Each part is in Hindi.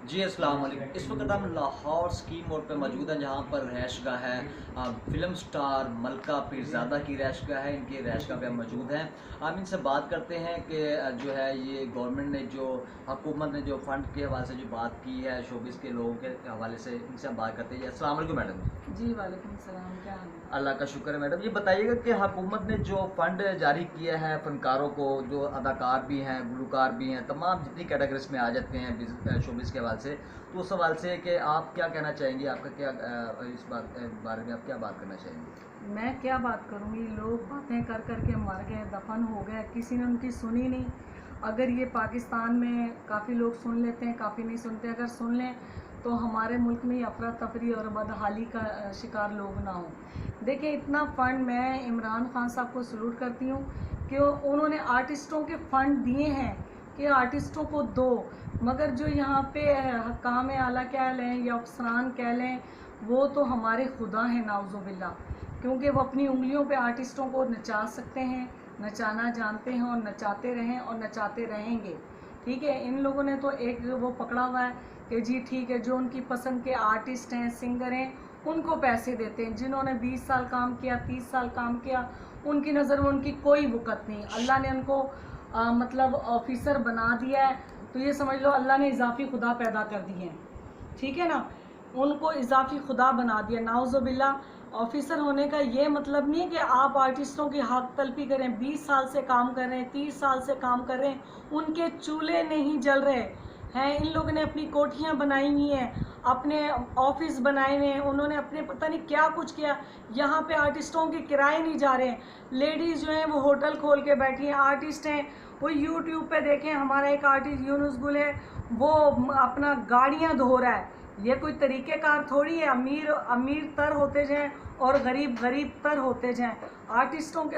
जी, अस्सलाम वालेकुम। इस वक़्त हम लाहौर स्कीम रोड पे मौजूद हैं, जहाँ पर रहायशगाह है फ़िल्म स्टार मलका पीरज़ादा की रहायशगाह है। इनकी रहायशगाह पे हम मौजूद हैं। हम इनसे बात करते हैं कि जो है ये गवर्नमेंट ने जो हुकूमत ने जो फ़ंड के हवाले से जो बात की है, शोबिज़ के लोगों के हवाले से, इनसे हम बात करते हैं। अस्सलाम वालेकुम मैडम। जी, वालेकुम सलाम, क्या हाल है? अल्लाह का शुक्र है मैडम। ये बताइएगा कि हुकूमत ने जो फ़ंड जारी किया है फ़नकारों को, जो अदाकार भी हैं, गुलकार भी हैं, तमाम जितनी कैटेगरीज़ में आ जाते हैं शोबिज़ के हवाले से, तो उस हवाले से कि आप क्या कहना चाहेंगी? आपका क्या इस बारे में आप क्या बात करना चाहेंगी? मैं क्या बात करूँगी, लोग बातें कर कर के मर गए, दफन हो गए, किसी ने उनकी सुनी नहीं। अगर ये पाकिस्तान में काफ़ी लोग सुन लेते हैं, काफ़ी नहीं सुनते। अगर सुन लें तो हमारे मुल्क में अफरा तफरी और बदहाली का शिकार लोग ना हों। देखिए, इतना फ़ंड, मैं इमरान खान साहब को सलूट करती हूँ कि उन्होंने आर्टिस्टों के फ़ंड दिए हैं कि आर्टिस्टों को दो। मगर जो यहाँ पे हकाम आला कह लें या अफसरान कह लें, वो तो हमारे खुदा हैं नाउज़ुबिल्ला, क्योंकि वो अपनी उंगलियों पे आर्टिस्टों को नचा सकते हैं, नचाना जानते हैं और नचाते रहें और नचाते रहेंगे। ठीक है, इन लोगों ने तो एक वो पकड़ा हुआ है कि जी ठीक है, जो उनकी पसंद के आर्टिस्ट हैं, सिंगर हैं, उनको पैसे देते हैं। जिन्होंने 20 साल काम किया, 30 साल काम किया, उनकी नज़र में उनकी कोई वक़्त नहीं। अल्लाह ने उनको मतलब ऑफिसर बना दिया है, तो ये समझ लो अल्लाह ने इजाफी खुदा पैदा कर दिए हैं। ठीक है ना, उनको इजाफी खुदा बना दिया नाउज़ुबिल्ला। ऑफिसर होने का ये मतलब नहीं है कि आप आर्टिस्टों की हक तलफी करें। 20 साल से काम कर रहे हैं, 30 साल से काम कर रहे हैं, उनके चूल्हे नहीं जल रहे हैं। इन लोगों ने अपनी कोठियाँ बनाई हुई हैं, अपने ऑफिस बनाए हुए हैं, उन्होंने अपने पता नहीं क्या कुछ किया। यहाँ पे आर्टिस्टों के किराए नहीं जा रहे हैं। लेडीज़ जो हैं वो होटल खोल के बैठी हैं, आर्टिस्ट हैं वो यूट्यूब पे देखें। हमारा एक आर्टिस्ट यूनुस गुल है, वो अपना गाड़ियाँ धो रहा है। ये कोई तरीक़ेकार थोड़ी है। अमीर अमीर तर होते जाएं और गरीब गरीब तर होते जाएं। आर्टिस्टों के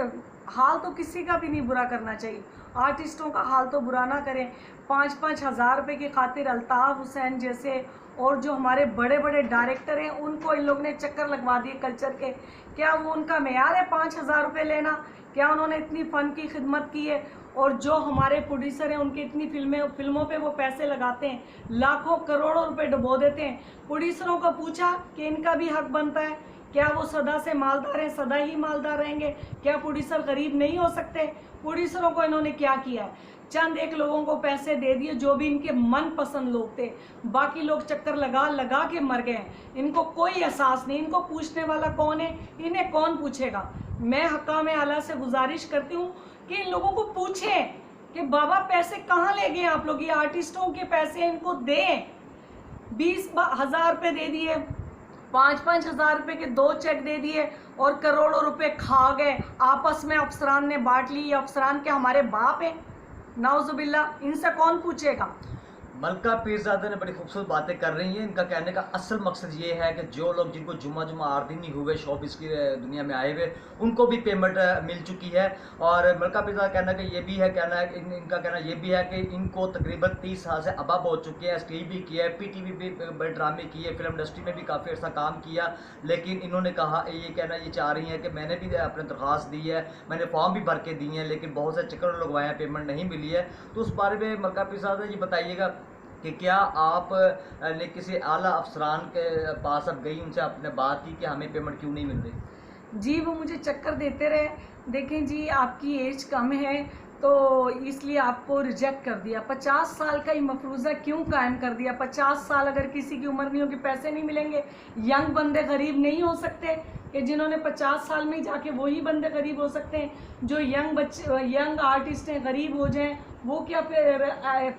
हाल तो किसी का भी नहीं बुरा करना चाहिए, आर्टिस्टों का हाल तो बुरा ना करें। 5-5 हज़ार रुपये की खातिर अल्ताफ़ हुसैन जैसे और जो हमारे बड़े बड़े डायरेक्टर हैं, उनको इन लोग ने चक्कर लगवा दिए कल्चर के। क्या वो उनका मेयार है 5,000 रुपये लेना? क्या उन्होंने इतनी फ़न की खिदमत की है? और जो हमारे प्रोड्यूसर हैं, उनकी इतनी फिल्मों पे वो पैसे लगाते हैं, लाखों करोड़ों रुपए डुबो देते हैं। प्रोड्यूसरों को पूछा कि इनका भी हक बनता है? क्या वो सदा से मालदार हैं, सदा ही मालदार रहेंगे? क्या प्रोड्यूसर गरीब नहीं हो सकते? प्रोड्यूसरों को इन्होंने क्या किया है? चंद एक लोगों को पैसे दे दिए जो भी इनके मन पसंद लोग थे, बाकी लोग चक्कर लगा लगा के मर गए। इनको कोई एहसास नहीं। इनको पूछने वाला कौन है? इन्हें कौन पूछेगा? मैं हकाम आला से गुजारिश करती हूँ कि इन लोगों को पूछें कि बाबा पैसे कहाँ ले गए आप लोग? ये आर्टिस्टों के पैसे इनको दें। 20,000 रुपये दे दिए, 5-5 हज़ार रुपये के 2 चेक दे दिए और करोड़ों रुपए खा गए। आपस में अफसरान ने बांट ली। ये अफसरान के हमारे बाप हैं नाउजुबिल्ला, इनसे कौन पूछेगा? मलका पीरज़ादा ने बड़ी खूबसूरत बातें कर रही हैं। इनका कहने का असल मकसद ये है कि जो लोग जिनको जुम्मा आठ दिन ही हुए शोबिज़ की दुनिया में आए हुए, उनको भी पेमेंट मिल चुकी है। और मलका पीरज़ादा कहना कि ये भी है, इनका कहना ये भी है कि इनको तकरीबन 30 साल से अबब हो चुके हैं। एसटीवी भी किया है, पीटीवी भी बड़े ड्रामे किए, फिल्म इंडस्ट्री में भी काफ़ी अर्सा काम किया। लेकिन इन्होंने कहा, ये कहना ये चाह रही हैं कि मैंने भी अपनी दरख्वास्त दी है, मैंने फॉर्म भी भर के दिए हैं, लेकिन बहुत से चक्कर लगवाए हैं, पेमेंट नहीं मिली है। तो उस बारे में मलका पीरज़ादा ये बताइएगा कि क्या आप ने किसी आला अफसरान के पास अब गई, उनसे आपने बात की कि हमें पेमेंट क्यों नहीं मिल रही? जी, वो मुझे चक्कर देते रहे। देखें जी, आपकी एज कम है तो इसलिए आपको रिजेक्ट कर दिया। 50 साल का ही मफरूज़ा क्यों कायम कर दिया? 50 साल अगर किसी की उम्र नहीं होगी, पैसे नहीं मिलेंगे। यंग बंदे गरीब नहीं हो सकते कि जिन्होंने 50 साल में ही जाके वही बंदे गरीब हो सकते हैं? जो यंग आर्टिस्ट हैं गरीब हो जाएं, वो क्या फिर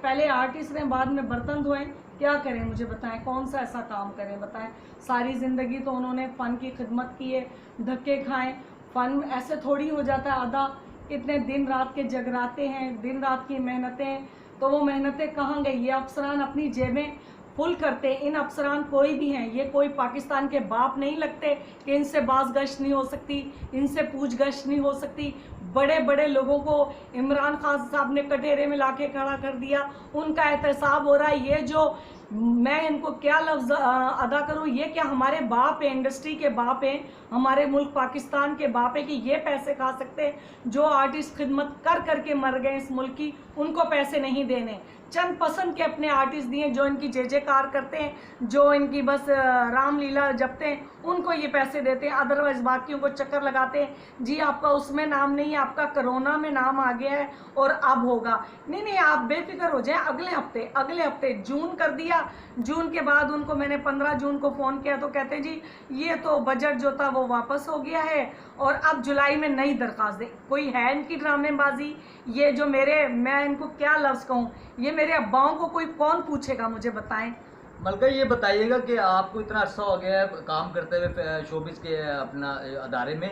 पहले आर्टिस्ट रहें बाद में बर्तन धोएं? क्या करें मुझे बताएं, कौन सा ऐसा काम करें बताएं? सारी ज़िंदगी तो उन्होंने फ़न की खिदमत की है, धक्के खाएं। फ़न ऐसे थोड़ी हो जाता है आधा। इतने दिन रात के जगराते हैं, दिन रात की मेहनतें, तो वो मेहनतें कहाँ गई? ये अफसरान अपनी जेबें फुल करते। इन अफसरान कोई भी हैं, ये कोई पाकिस्तान के बाप नहीं लगते कि इनसे बाज गश्त नहीं हो सकती, इनसे पूछ गश्त नहीं हो सकती। बड़े बड़े लोगों को इमरान खान साहब ने कटहरे में लाके खड़ा कर दिया, उनका एहतसाब हो रहा है। ये जो मैं इनको क्या लफ्ज़ अदा करूँ, ये क्या हमारे बाप हैं, इंडस्ट्री के बाप हैं, हमारे मुल्क पाकिस्तान के बाप हैं कि ये पैसे खा सकते हैं? जो आर्टिस्ट खिदमत कर कर के मर गए इस मुल्क की, उनको पैसे नहीं देने। चंद पसंद के अपने आर्टिस्ट दिए जो इनकी जय जयकार करते हैं, जो इनकी बस रामलीला जपते हैं, उनको ये पैसे देते हैं। अदरवाइज बाकियों को चक्कर लगाते हैं, जी आपका उसमें नाम नहीं है, आपका कोरोना में नाम आ गया है और अब होगा। नहीं नहीं, आप बेफिक्र हो जाएं, अगले हफ्ते जून कर दिया। जून के बाद उनको मैंने 15 जून को फ़ोन किया तो कहते हैं जी ये तो बजट जो था वो वापस हो गया है और अब जुलाई में नई दरख्वास्त दे। कोई है इनकी ड्रामेबाजी? ये जो मैं इनको क्या लफ्ज़ कहूँ, ये मेरे अब्बाओं को कोई कौन पूछेगा, मुझे बताएं। मलका ये बताइएगा कि आपको इतना अर्सा हो गया है काम करते हुए शोबिस के अपना अदारे में,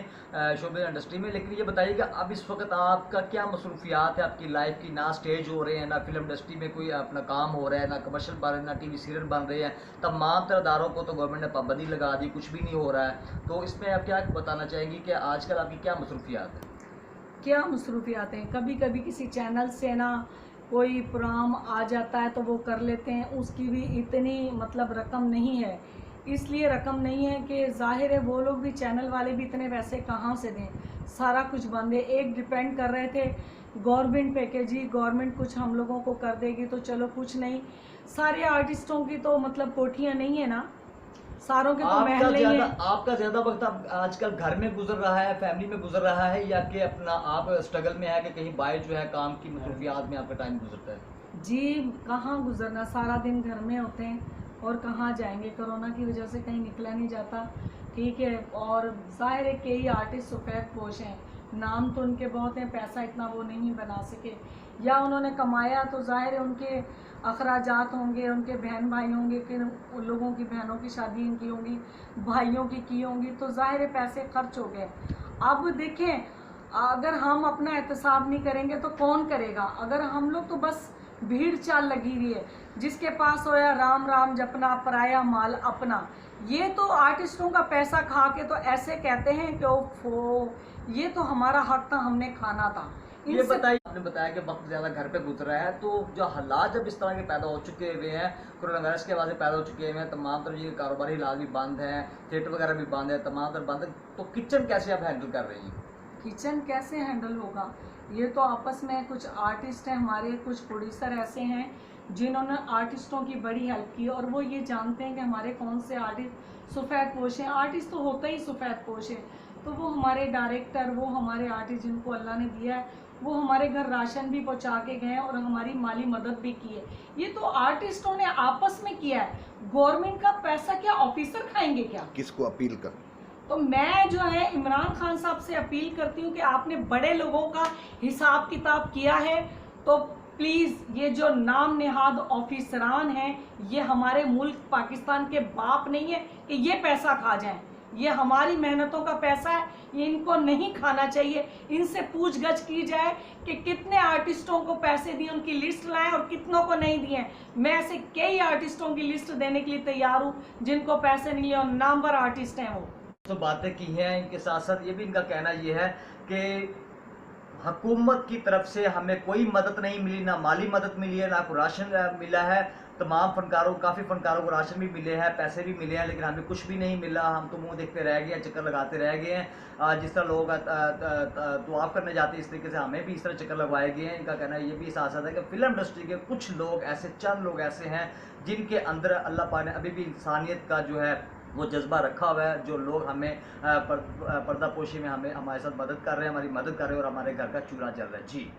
शोबिस इंडस्ट्री में, लेकिन ये बताइए कि अब इस वक्त आपका क्या मसरूफियात है आपकी लाइफ की? ना स्टेज हो रहे हैं, ना फिल्म इंडस्ट्री में कोई अपना काम हो रहा है, ना कमर्शियल बन रहे हैं, ना टीवी सीरियल बन रहे हैं। तमाम तरह अदारों को तो गवर्नमेंट ने पाबंदी लगा दी, कुछ भी नहीं हो रहा है। तो इसमें आप क्या बताना चाहेंगी कि आजकल आपकी क्या मसरूफियात है? क्या मसरूफियात हैं, कभी कभी किसी चैनल से ना कोई प्रोग्राम आ जाता है तो वो कर लेते हैं, उसकी भी इतनी मतलब रकम नहीं है। इसलिए रकम नहीं है कि जाहिर है वो लोग भी, चैनल वाले भी इतने पैसे कहाँ से दें, सारा कुछ बंद है। एक डिपेंड कर रहे थे गवर्नमेंट पे कि जी गवर्नमेंट कुछ हम लोगों को कर देगी तो चलो, कुछ नहीं। सारे आर्टिस्टों की तो मतलब कोठियाँ नहीं है ना, सारों के तो महल नहीं है। आपका ज्यादा वक्त अब आजकल घर में गुजर रहा है, फैमिली में गुजर रहा है, या कि अपना आप स्ट्रगल में है कि कहीं बाहर जो है काम की मसरूफियात में आपका टाइम गुजरता है? जी कहाँ गुजरना, सारा दिन घर में होते हैं और कहाँ जाएंगे, कोरोना की वजह से कहीं निकला नहीं जाता, ठीक है। और जाहिर है कई आर्टिस्ट सफ़ेद पोश हैं, नाम तो उनके बहुत हैं, पैसा इतना वो नहीं बना सके, या उन्होंने कमाया तो जाहिर है उनके अखराजात होंगे, उनके बहन भाई होंगे, फिर उन लोगों की बहनों की शादी इनकी होंगी, भाइयों की होंगी, तो जाहिर है पैसे खर्च हो गए। अब देखें, अगर हम अपना एहतसाब नहीं करेंगे तो कौन करेगा? अगर हम लोग तो बस भीड़ चाल लगी हुई है, जिसके पास होया राम राम जपना, पराया माल अपना। ये तो आर्टिस्टों का पैसा खा के तो ऐसे कहते हैं कि ओफो, ये तो हमारा हक था, हमने खाना था। ये बताइए, आपने बताया कि वक्त ज़्यादा घर पे गुजरा है, तो जो हालात जब इस तरह के पैदा हो चुके हुए हैं, कोरोना वायरस के वजह से पैदा हो चुके हुए हैं, तमाम तरह के कारोबारी इलाज भी बंद हैं, थिएटर वगैरह भी बंद है, तमाम तरह बंद है, तो किचन कैसे आप हैंडल कर रही हैं? किचन कैसे हैंडल होगा? ये तो आपस में कुछ आर्टिस्ट हैं हमारे, कुछ प्रोड्यूसर ऐसे हैं जिन्होंने आर्टिस्टों की बड़ी हेल्प की, और वो ये जानते हैं कि हमारे कौन से आर्टिस्ट सफ़ेद पोश हैं। आर्टिस्ट तो होता ही सफ़ेद पोश है, तो वो हमारे डायरेक्टर, वो हमारे आर्टिस्ट जिनको अल्लाह ने दिया है, वो हमारे घर राशन भी पहुंचा के गए हैं और हमारी माली मदद भी की है। ये तो आर्टिस्टों ने आपस में किया है। गवर्नमेंट का पैसा क्या ऑफिसर खाएंगे क्या? किसको अपील कर? तो मैं जो है इमरान खान साहब से अपील करती हूँ कि आपने बड़े लोगों का हिसाब किताब किया है, तो प्लीज़ ये जो नाम नेहाद ऑफिसरान हैं, ये हमारे मुल्क पाकिस्तान के बाप नहीं है कि ये पैसा खा जाएं। ये हमारी मेहनतों का पैसा है, ये इनको नहीं खाना चाहिए। इनसे पूछगछ की जाए कि कितने आर्टिस्टों को पैसे दिए, उनकी लिस्ट लाएं और कितनों को नहीं दिए। मैं ऐसे कई आर्टिस्टों की लिस्ट देने के लिए तैयार हूँ जिनको पैसे नहीं लिए और नामवर आर्टिस्ट हैं वो। तो बातें की हैं, इनके साथ साथ ये भी इनका कहना ये है कि हुकूमत की तरफ से हमें कोई मदद नहीं मिली, ना माली मदद मिली है, ना कोई राशन मिला है। तमाम फनकारों, काफ़ी फनकारों को राशन भी मिले हैं, पैसे भी मिले हैं, लेकिन हमें कुछ भी नहीं मिला। हम तो मुंह देखते रह गए हैं, चक्कर लगाते रह गए हैं। जिस तरह लोग तवाफ़ करने जाते हैं, इस तरीके से हमें भी इस तरह चक्कर लगवाए गए हैं। इनका कहना ये भी साथ साथ है कि फ़िल्म इंडस्ट्री के कुछ लोग ऐसे, चंद लोग ऐसे हैं जिनके अंदर अल्लाह पाक ने अभी भी इंसानियत का जो है वो जज्बा रखा हुआ है, जो लोग हमें पर्दा पोशी में हमें हमारे साथ मदद कर रहे हैं, हमारी मदद कर रहे हैं और हमारे घर का चूल्हा जल रहा है। जी।